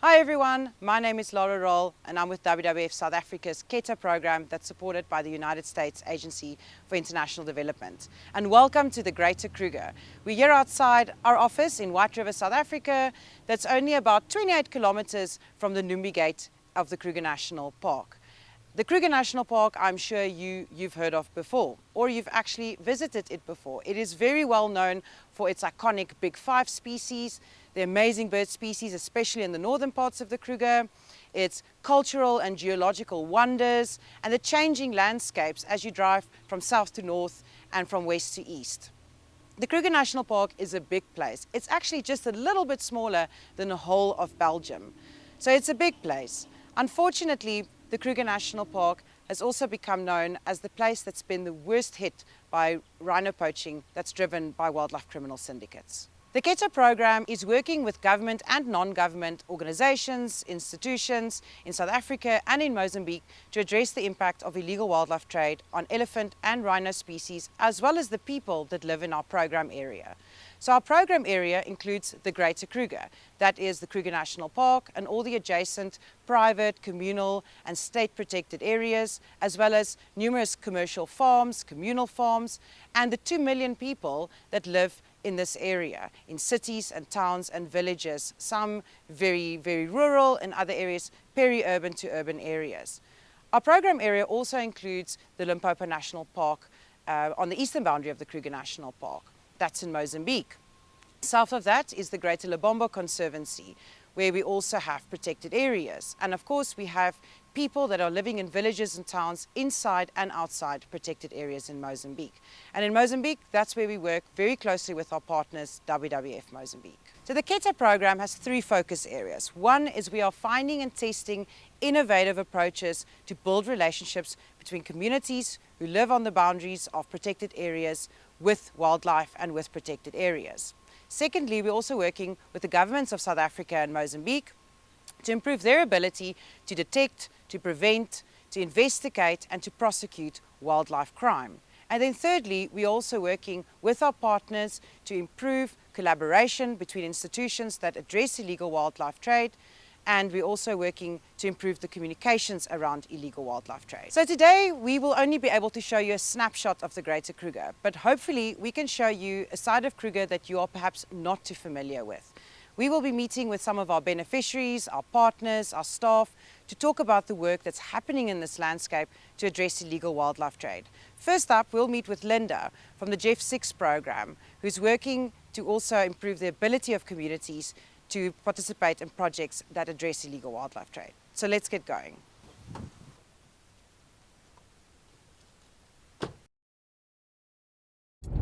Hi everyone, my name is Lara Rall and I'm with WWF South Africa's Khetha program that's supported by the United States Agency for International Development. And welcome to the Greater Kruger. We're here outside our office in White River, South Africa, that's only about 28 kilometers from the Numbi Gate of the Kruger National Park. The Kruger National Park, I'm sure you've heard of before, or you've actually visited it before. It is very well known for its iconic Big Five species, the amazing bird species, especially in the northern parts of the Kruger, its cultural and geological wonders, and the changing landscapes as you drive from south to north and from west to east. The Kruger National Park is a big place. It's actually just a little bit smaller than the whole of Belgium. So it's a big place. Unfortunately, the Kruger National Park has also become known as the place that's been the worst hit by rhino poaching that's driven by wildlife criminal syndicates. The Khetha program is working with government and non-government organizations, institutions in South Africa and in Mozambique to address the impact of illegal wildlife trade on elephant and rhino species, as well as the people that live in our program area. So our program area includes the Greater Kruger, that is the Kruger National Park and all the adjacent private, communal and state protected areas, as well as numerous commercial farms, communal farms, and the 2 million people that live in this area, in cities and towns and villages, some very, very rural and other areas peri-urban to urban areas. Our program area also includes the Limpopo National Park on the eastern boundary of the Kruger National Park. That's in Mozambique. South of that is the Greater Limpopo Conservancy, where we also have protected areas. And of course, we have people that are living in villages and towns inside and outside protected areas in Mozambique. And in Mozambique, that's where we work very closely with our partners, WWF Mozambique. So the Khetha program has 3 focus areas. One is we are finding and testing innovative approaches to build relationships between communities who live on the boundaries of protected areas with wildlife and with protected areas. Secondly, we're also working with the governments of South Africa and Mozambique to improve their ability to detect, to prevent, to investigate and to prosecute wildlife crime. And then thirdly, we're also working with our partners to improve collaboration between institutions that address illegal wildlife trade, and we're also working to improve the communications around illegal wildlife trade. So today we will only be able to show you a snapshot of the Greater Kruger, but hopefully we can show you a side of Kruger that you are perhaps not too familiar with. We will be meeting with some of our beneficiaries, our partners, our staff, to talk about the work that's happening in this landscape to address illegal wildlife trade. First up, we'll meet with Linda from the Jeff 6 program, who's working to also improve the ability of communities to participate in projects that address illegal wildlife trade. So let's get going.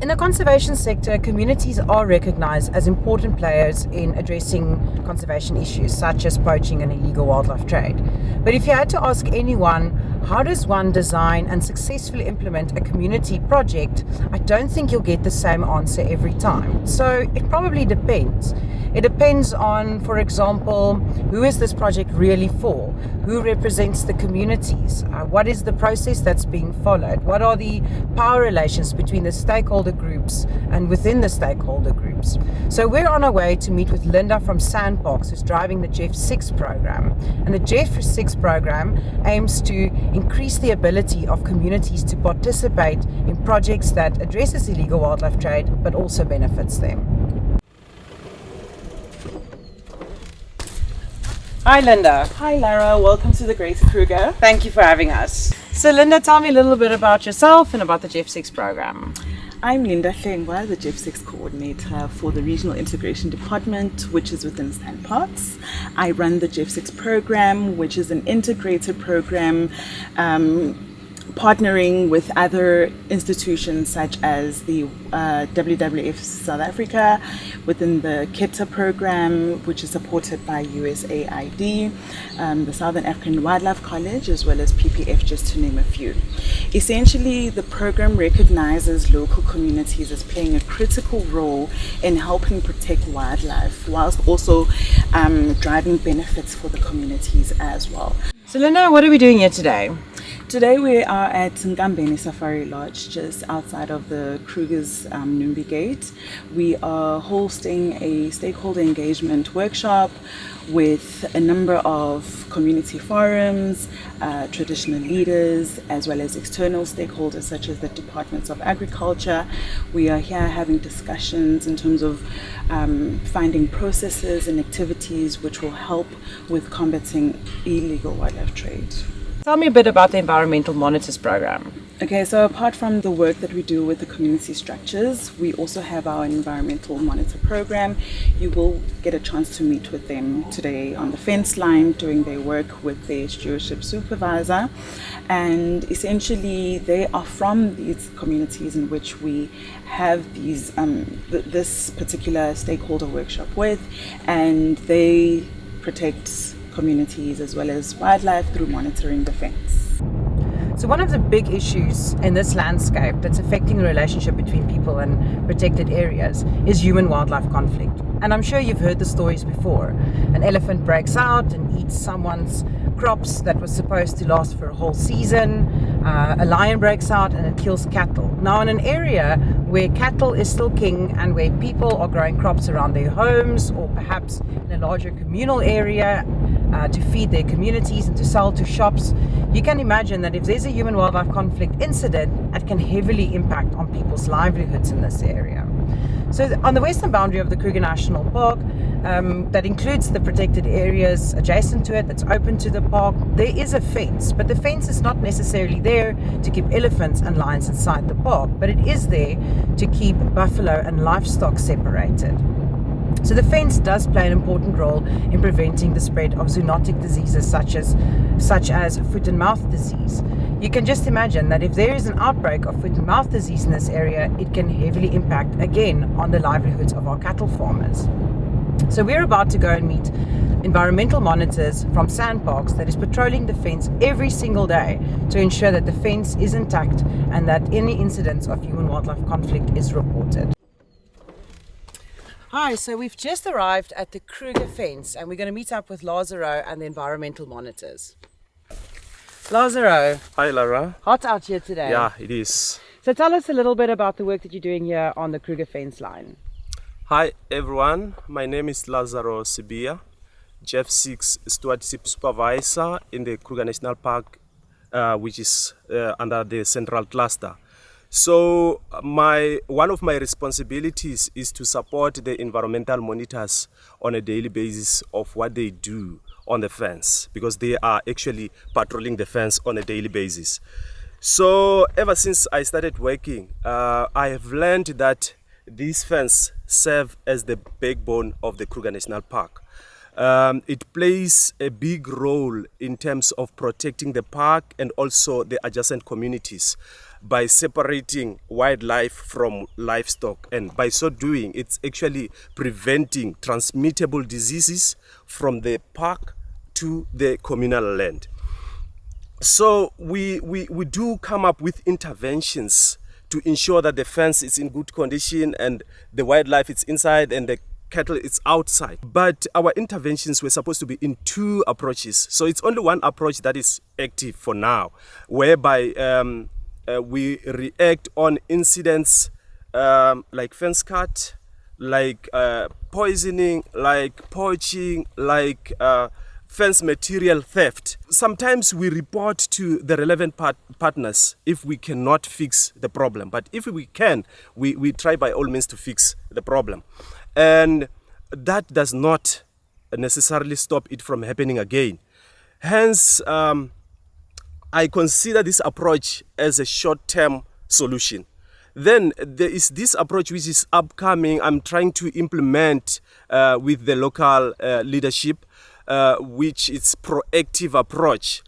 In the conservation sector, communities are recognized as important players in addressing conservation issues such as poaching and illegal wildlife trade. But if you had to ask anyone, how does one design and successfully implement a community project, I don't think you'll get the same answer every time. So it probably depends. It depends on, for example, who is this project really for? Who represents the communities? What is the process that's being followed? What are the power relations between the stakeholder groups and within the stakeholder groups? So we're on our way to meet with Linda from Sandparks, who's driving the Jeff 6 program. And the Jeff 6 program aims to increase the ability of communities to participate in projects that addresses illegal wildlife trade, but also benefits them. Hi Linda. Hi Lara, welcome to the Greater Kruger. Thank you for having us. So Linda, tell me a little bit about yourself and about the Jeff 6 program. I'm Linda Hlengwa, the Jeff 6 coordinator for the Regional Integration Department, which is within Sandparks. I run the Jeff 6 program, which is an integrated program partnering with other institutions such as the WWF South Africa, within the Khetha program, which is supported by USAID, the Southern African Wildlife College, as well as PPF, just to name a few. Essentially, the program recognizes local communities as playing a critical role in helping protect wildlife, whilst also driving benefits for the communities as well. So Linda, what are we doing here today? Today we are at Nkambeni Safari Lodge, just outside of the Kruger's Numbi Gate. We are hosting a stakeholder engagement workshop with a number of community forums, traditional leaders, as well as external stakeholders such as the departments of agriculture. We are here having discussions in terms of finding processes and activities which will help with combating illegal wildlife trade. Tell me a bit about the Environmental Monitors program. Okay, so apart from the work that we do with the community structures, we also have our environmental monitor program. You will get a chance to meet with them today on the fence line doing their work with their stewardship supervisor. And essentially, they are from these communities in which we have these this particular stakeholder workshop with, and they protect communities as well as wildlife through monitoring the fence. So one of the big issues in this landscape that's affecting the relationship between people and protected areas is human-wildlife conflict. And I'm sure you've heard the stories before. An elephant breaks out and eats someone's crops that was supposed to last for a whole season. A lion breaks out and it kills cattle. Now in an area where cattle is still king and where people are growing crops around their homes or perhaps in a larger communal area to feed their communities and to sell to shops, you can imagine that if there's a human-wildlife conflict incident, it can heavily impact on people's livelihoods in this area. So on the western boundary of the Kruger National Park, that includes the protected areas adjacent to it, that's open to the park, there is a fence, but the fence is not necessarily there to keep elephants and lions inside the park, but it is there to keep buffalo and livestock separated. So the fence does play an important role in preventing the spread of zoonotic diseases such as foot and mouth disease. You can just imagine that if there is an outbreak of foot and mouth disease in this area, it can heavily impact again on the livelihoods of our cattle farmers. So we're about to go and meet environmental monitors from SANParks that is patrolling the fence every single day to ensure that the fence is intact and that any incidents of human-wildlife conflict is reported. Hi, so we've just arrived at the Kruger Fence and we're going to meet up with Lara and the environmental monitors. Lara. Hi Lara. Hot out here today. Yeah, it is. So tell us a little bit about the work that you're doing here on the Kruger Fence line. Hi everyone, my name is Lazaro Sibia, Jeff6 Stewardship Supervisor in the Kruger National Park, which is under the Central Cluster. So one of my responsibilities is to support the environmental monitors on a daily basis of what they do on the fence, because they are actually patrolling the fence on a daily basis. So ever since I started working, I have learned that these fence serve as the backbone of the Kruger National Park. It plays a big role in terms of protecting the park and also the adjacent communities by separating wildlife from livestock, and by so doing it's actually preventing transmittable diseases from the park to the communal land. So we do come up with interventions to ensure that the fence is in good condition and the wildlife is inside and the cattle is outside. But our interventions were supposed to be in two approaches. So it's only one approach that is active for now, whereby we react on incidents like fence cut, like poisoning, like poaching, like fence material theft. Sometimes we report to the relevant partners if we cannot fix the problem. But if we can, we try by all means to fix the problem. And that does not necessarily stop it from happening again. Hence, I consider this approach as a short-term solution. Then there is this approach which is upcoming. I'm trying to implement with the local leadership, which is proactive approach.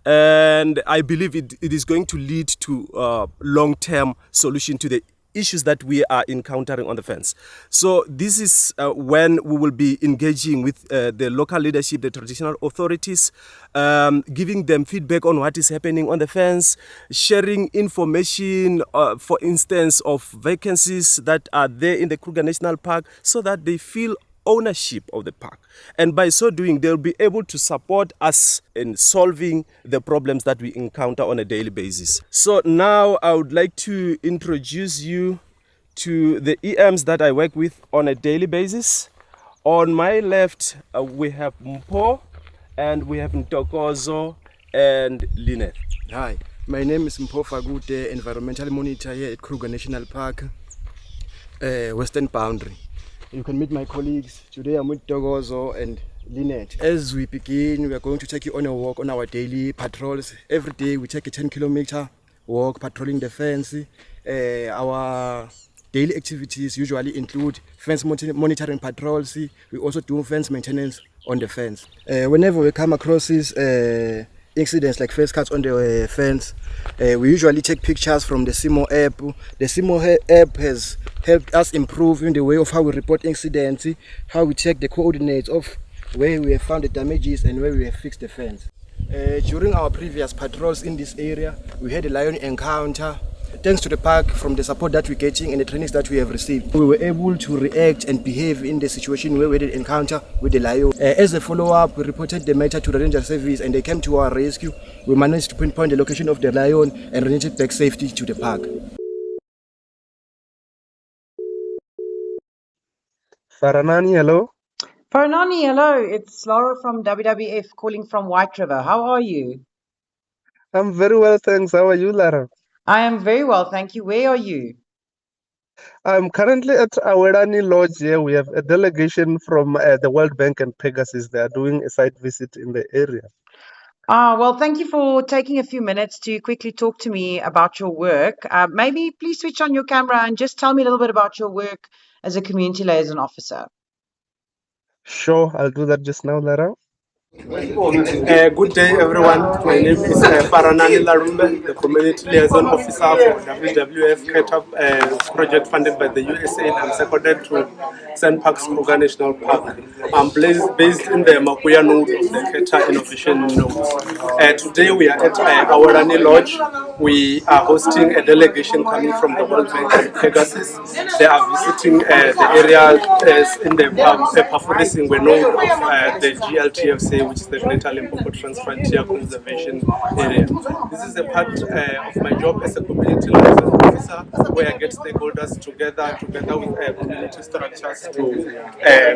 And I believe it is going to lead to long-term solution to the issues that we are encountering on the fence. So this is when we will be engaging with the local leadership, the traditional authorities, giving them feedback on what is happening on the fence, sharing information, for instance, of vacancies that are there in the Kruger National Park, so that they feel ownership of the park. And by so doing, they'll be able to support us in solving the problems that we encounter on a daily basis. So now I would like to introduce you to the EMs that I work with on a daily basis. On my left, we have Mpo, and we have Ntokozo and Lineth. Hi, my name is Mpho Fagute, environmental monitor here at Kruger National Park, Western Boundary. You can meet my colleagues. Today I'm with Togozo and Lynette. As we begin, we are going to take you on a walk on our daily patrols. Every day we take a 10-kilometer walk patrolling the fence. Our daily activities usually include fence monitoring patrols. We also do fence maintenance on the fence. Whenever we come across these incidents like face cuts on the fence, we usually take pictures from the CIMO app. The CIMO app has helped us improve in the way of how we report incidents, how we check the coordinates of where we have found the damages and where we have fixed the fence. During our previous patrols in this area, we had a lion encounter. Thanks to the park, from the support that we're getting and the trainings that we have received, we were able to react and behave in the situation where we had an encounter with the lion. As a follow-up, we reported the matter to the ranger service and they came to our rescue. We managed to pinpoint the location of the lion and returned it back safely to the park. Faranani, hello. Paranani, hello. It's Lara from WWF calling from White River. How are you? I'm very well, thanks. How are you, Lara? I am very well, thank you. Where are you? I'm currently at Awerani Lodge here. We have a delegation from the World Bank and Pegasus. They are doing a site visit in the area. Well, thank you for taking a few minutes to quickly talk to me about your work. Maybe please switch on your camera and just tell me a little bit about your work as a community liaison officer. Sure, I'll do that just now, Lara. Good day, everyone. My name is Faranani Larumbe, the Community Liaison Officer for WWF Khetha project funded by the USAID. I'm seconded to St. Parks Kruger National Park. I'm based in the Makuya node of the Khetha Innovation Node. Today we are at Awerani Lodge. We are hosting a delegation coming from the World Bank and Pegasus. They are visiting the area in the Pafurisingwe node of the GLTFC, which is the Greater Limpopo Transfrontier Conservation Area. This is a part of my job as a community liaison officer, where I get stakeholders together with community structures to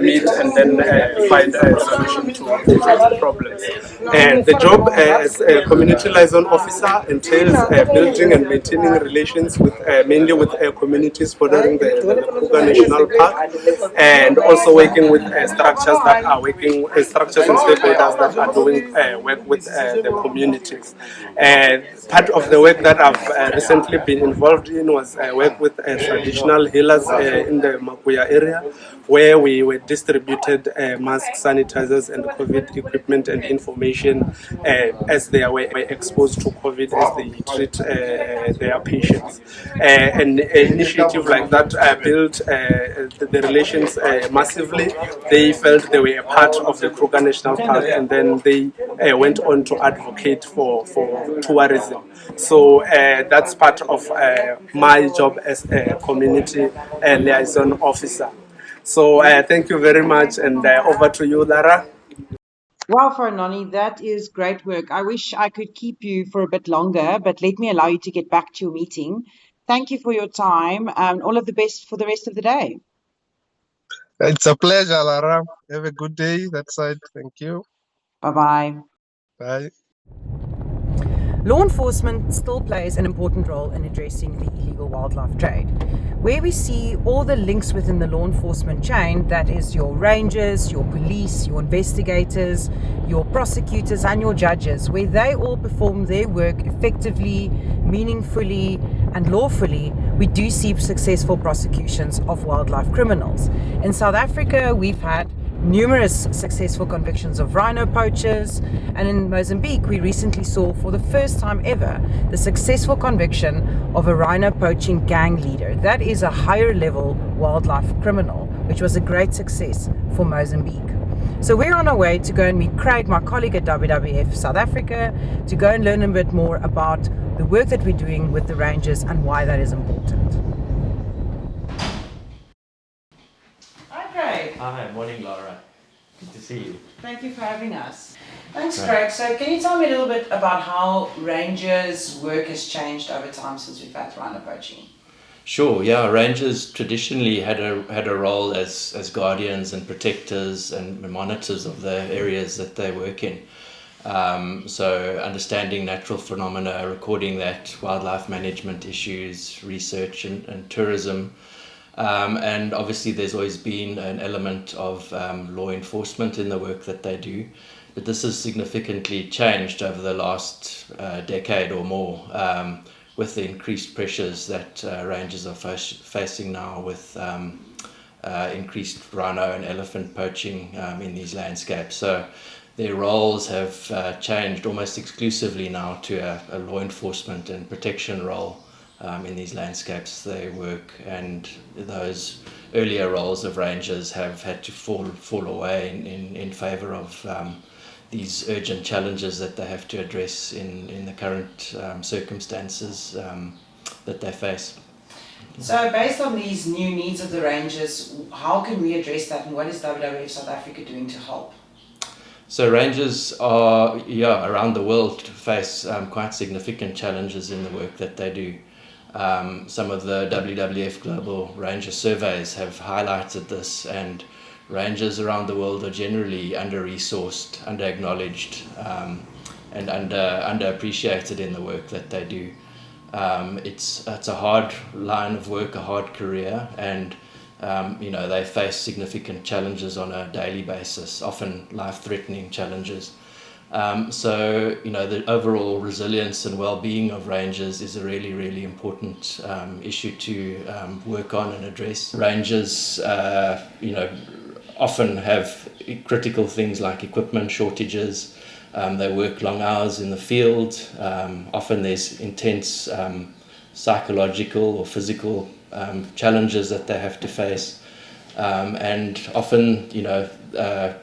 meet and then find a solution to problems. The job as a community liaison officer entails building and maintaining relations with mainly with communities bordering the Kruger National Park, and also working with structures that are working structures and stakeholders that are doing work with the communities. Part of the work that I've recently been involved in was work with traditional healers in the Makuya area, where we were distributed masks, sanitizers, and COVID equipment and information as they were exposed to COVID as they treat their patients. An initiative like that built the relations massively. They felt they were a part of the Kruger National Park, and then they went on to advocate for tourism. So that's part of my job as a community liaison officer. So thank you very much, and over to you, Lara. Wow, Faranani, that is great work. I wish I could keep you for a bit longer, but let me allow you to get back to your meeting. Thank you for your time and all of the best for the rest of the day. It's a pleasure, Lara. Have a good day that side. Thank you. Bye-bye. Bye. Law enforcement still plays an important role in addressing the illegal wildlife trade. Where we see all the links within the law enforcement chain, that is your rangers, your police, your investigators, your prosecutors and your judges, where they all perform their work effectively, meaningfully and lawfully, we do see successful prosecutions of wildlife criminals. In South Africa, we've had numerous successful convictions of rhino poachers, and in Mozambique we recently saw for the first time ever the successful conviction of a rhino poaching gang leader. That is a higher level wildlife criminal, which was a great success for Mozambique. So we're on our way to go and meet Craig, my colleague at WWF South Africa, to go and learn a bit more about the work that we're doing with the rangers and why that is important. Hi, morning Laura. Good to see you. Thank you for having us. Thanks, Craig. So can you tell me a little bit about how rangers' work has changed over time since we've had rhino poaching? Sure, yeah. Rangers traditionally had a role as guardians and protectors and monitors of the areas that they work in. So understanding natural phenomena, recording that, wildlife management issues, research and tourism. And obviously there's always been an element of law enforcement in the work that they do. But this has significantly changed over the last decade or more, with the increased pressures that rangers are facing now with increased rhino and elephant poaching in these landscapes. So their roles have changed almost exclusively now to a law enforcement and protection role in these landscapes they work, and those earlier roles of rangers have had to fall away in favour of these urgent challenges that they have to address in the current circumstances that they face. So based on these new needs of the rangers, how can we address that, and what is WWF South Africa doing to help? So rangers are, around the world face quite significant challenges in the work that they do. Some of the WWF Global Ranger surveys have highlighted this, and rangers around the world are generally under-resourced, under-acknowledged, and underappreciated in the work that they do. It's a hard line of work, a hard career, and they face significant challenges on a daily basis, often life-threatening challenges. So the overall resilience and well-being of rangers is a really, really important issue to work on and address. Rangers, often have critical things like equipment shortages. They work long hours in the field. Often there's intense psychological or physical challenges that they have to face. And often,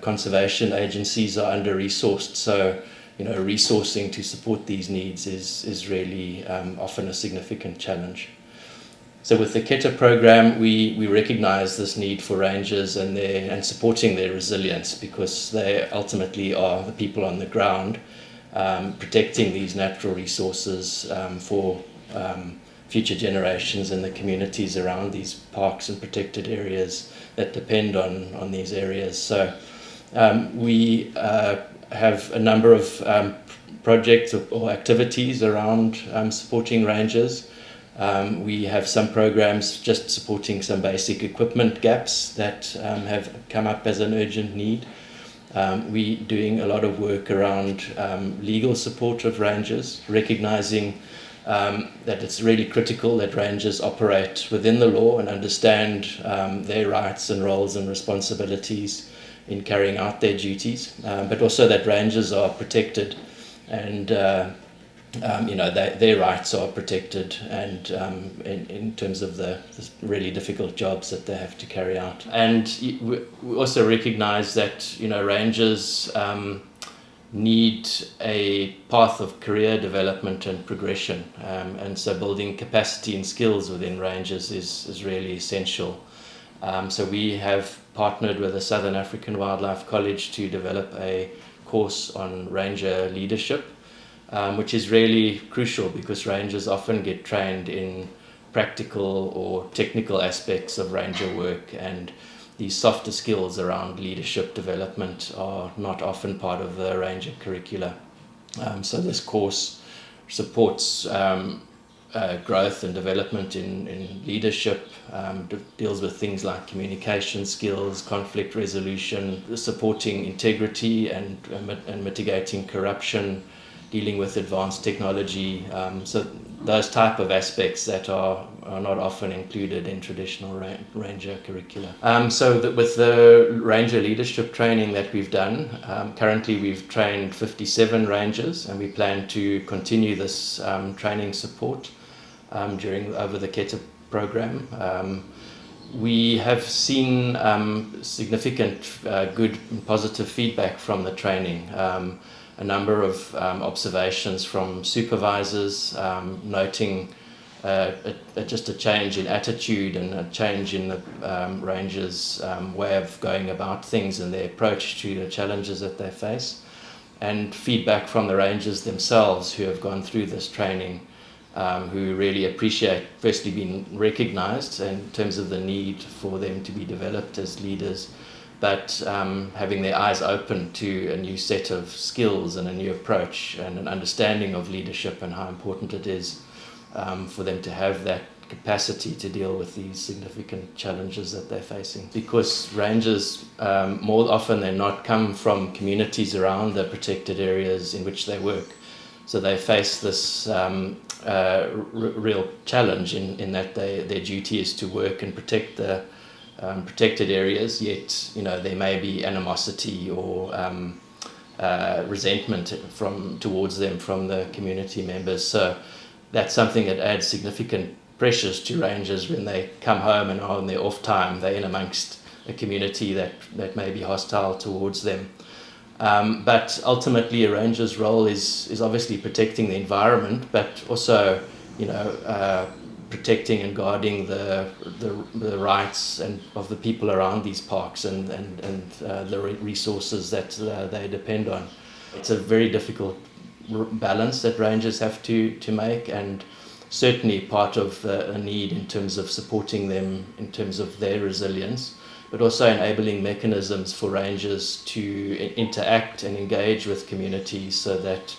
conservation agencies are under-resourced. So, resourcing to support these needs is really often a significant challenge. So with the Khetha program, we recognise this need for rangers and supporting their resilience, because they ultimately are the people on the ground protecting these natural resources for future generations and the communities around these parks and protected areas that depend on these areas. So we have a number of projects or activities around supporting rangers. We have some programs just supporting some basic equipment gaps that have come up as an urgent need. We're doing a lot of work around legal support of rangers, recognising that it's really critical that rangers operate within the law and understand their rights and roles and responsibilities in carrying out their duties, but also that rangers are protected and their rights are protected, and in terms of the really difficult jobs that they have to carry out. And we also recognise that rangers need a path of career development and progression, and so building capacity and skills within rangers is really essential. So we have partnered with the Southern African Wildlife College to develop a course on ranger leadership, which is really crucial because rangers often get trained in practical or technical aspects of ranger work, and these softer skills around leadership development are not often part of the ranger curricula. So this course supports growth and development in leadership, deals with things like communication skills, conflict resolution, supporting integrity and mitigating corruption, dealing with advanced technology, so those type of aspects that are not often included in traditional ranger curricula. With the ranger leadership training that we've done, currently we've trained 57 rangers, and we plan to continue this training support over the Khetha program. We have seen significant good and positive feedback from the training. A number of observations from supervisors noting just a change in attitude and a change in the rangers' way of going about things and their approach to the challenges that they face, and feedback from the rangers themselves who have gone through this training, who really appreciate firstly being recognised in terms of the need for them to be developed as leaders, but having their eyes open to a new set of skills and a new approach and an understanding of leadership and how important it is for them to have that capacity to deal with these significant challenges that they're facing. Because rangers more often than not come from communities around the protected areas in which they work. So they face this real challenge in that their duty is to work and protect the protected areas, yet there may be animosity or resentment towards them from the community members. So that's something that adds significant pressures to rangers when they come home and are on their off time. They're in amongst a community that may be hostile towards them. But ultimately, a ranger's role is obviously protecting the environment, but also, protecting and guarding the rights of the people around these parks and the resources that they depend on. It's a very difficult balance that rangers have to make, and certainly part of a need in terms of supporting them in terms of their resilience, but also enabling mechanisms for rangers to interact and engage with communities so that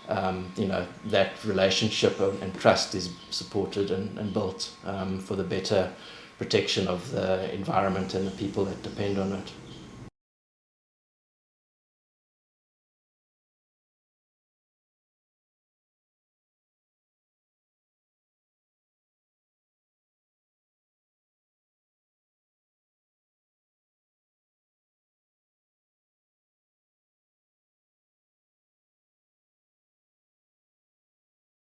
that relationship and trust is supported and built for the better protection of the environment and the people that depend on it.